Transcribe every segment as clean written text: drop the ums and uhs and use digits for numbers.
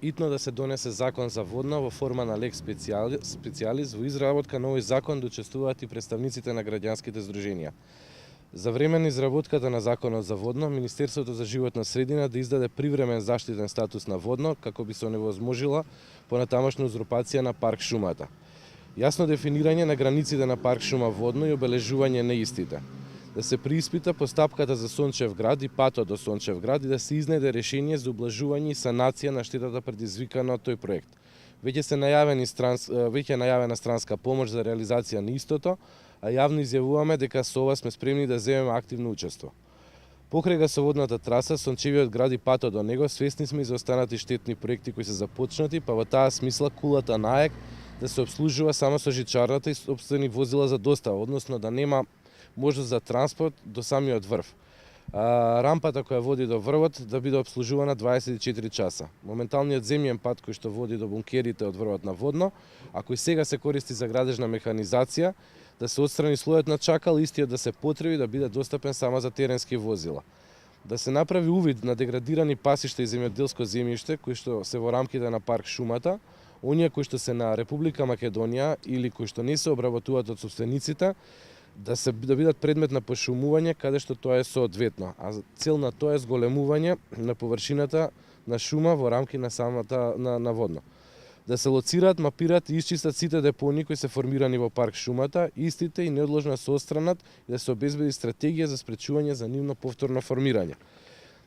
итно да се донесе закон за водно во форма на лек специалис. Во изработка на овој закон да учествуваат и представниците на граѓанските здруженија. За време на изработката на законот за водно, Министерството за животна средина да издаде привремен заштитен статус на водно, како би се оневозможила понатамошна узурпација на парк шумата. Јасно дефинирање на границите на парк шума водно и обележување на истите. Да се преиспита постапката за Сончев град и патот до Сончев град и да се изнеде решение за ублажување и санација на штетата предизвикана од тој проект. Веќе најавена странска помош за реализација на истото, а јавно изјавуваме дека со ова сме спремни да земеме активно учество. Покрај гасоводната траса, Сончевиот град и патот до него, свесни сме и за останати штетни проекти кои се започнати, па во таа смисла кулата на АЕК да се обслужува само со жичарната и сопствени возила за достава, односно да нема можност за транспорт до самиот врв. Рампата која води до врвот да биде обслужувана 24 часа. Моменталниот земјен пат кој што води до бункерите од врвот на водно, а кој сега се користи за градежна механизација, да се отстрани слојот на чакал, истиот да се потреби да биде достапен само за теренски возила. Да се направи увид на деградирани пасишта и земјоделско земјиште кои што се во рамките на парк шумата, оние кои што се на Република Македонија или кои што не се обработуваат од собствениците, да бидат предмет на пошумување каде што тоа е соодветно, а цел на тоа е зголемување на површината на шума во рамки на самата на водно. Да се лоцираат, мапираат и исчистат сите депонии кои се формирани во парк шумата, истите и неодложно се отстранат и да се обезбеди стратегија за спречување за нивно повторно формирање.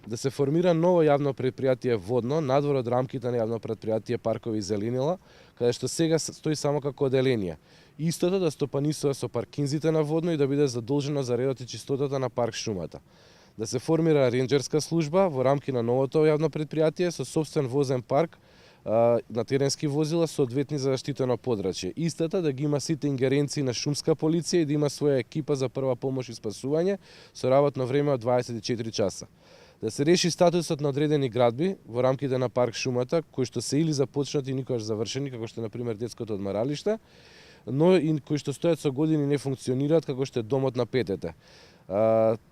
Да се формира ново јавно предпријатие водно надвор од рамките на јавно предпријатие паркови и зеленила, каде што сега стои само како оделение. Истото да стопанисува со паркинзите на водно и да биде задолжено за редот и чистотата на парк шумата. Да се формира ренџерска служба во рамки на новото јавно предпријатие со собствен возен парк на теренски возила соодветни за заштитено подрачје. Истата да ги има сите ингеренции на шумска полиција и да има своја екипа за прва помош и спасување со работно време од 24 часа. Да се реши статусот на одредени градби во рамките на парк шумата, кои што се или започнати и никогаш завршени, како што е например детското одмаралиште, но и кои што стојат со години не функционираат, како што е домот на петете.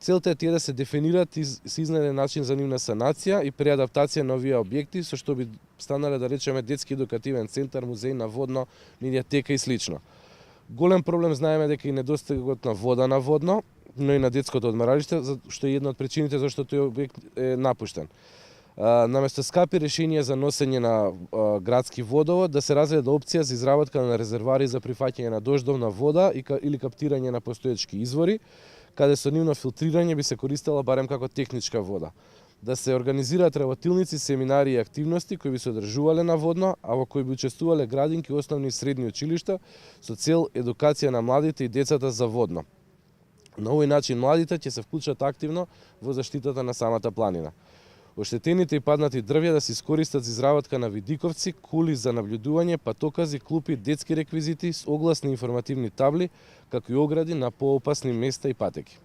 Целта е тие да се дефинираат и се изнајде начин за нивна санација и преадаптација на овие објекти, со што би станале, да речеме, детски едукативен центар, музеј на водно, медиатека и слично. Голем проблем знаеме дека и недостигот на вода на водно, но и на детското одмаралиште, што е една од причините зашто тој објект е напуштен. Наместо скапи решенија за носење на градски водовод, да се разгледа опција за изработка на резервари за прифаќање на дождовна вода или каптирање на постоечки извори, каде со нивно филтрирање би се користела барем како техничка вода. Да се организираат работилници, семинари и активности кои би се одржувале на водно, а во кои би учествувале градинки, основни и средни училишта со цел едукација на младите и децата за водно. На овој начин младите ќе се вклучат активно во заштитата на самата планина. Оштетените и паднати дрвја да се искористат за изработка на видиковци, кули за наблюдување, патокази, клупи, детски реквизити, огласни информативни табли, како и огради на поопасни места и патеки.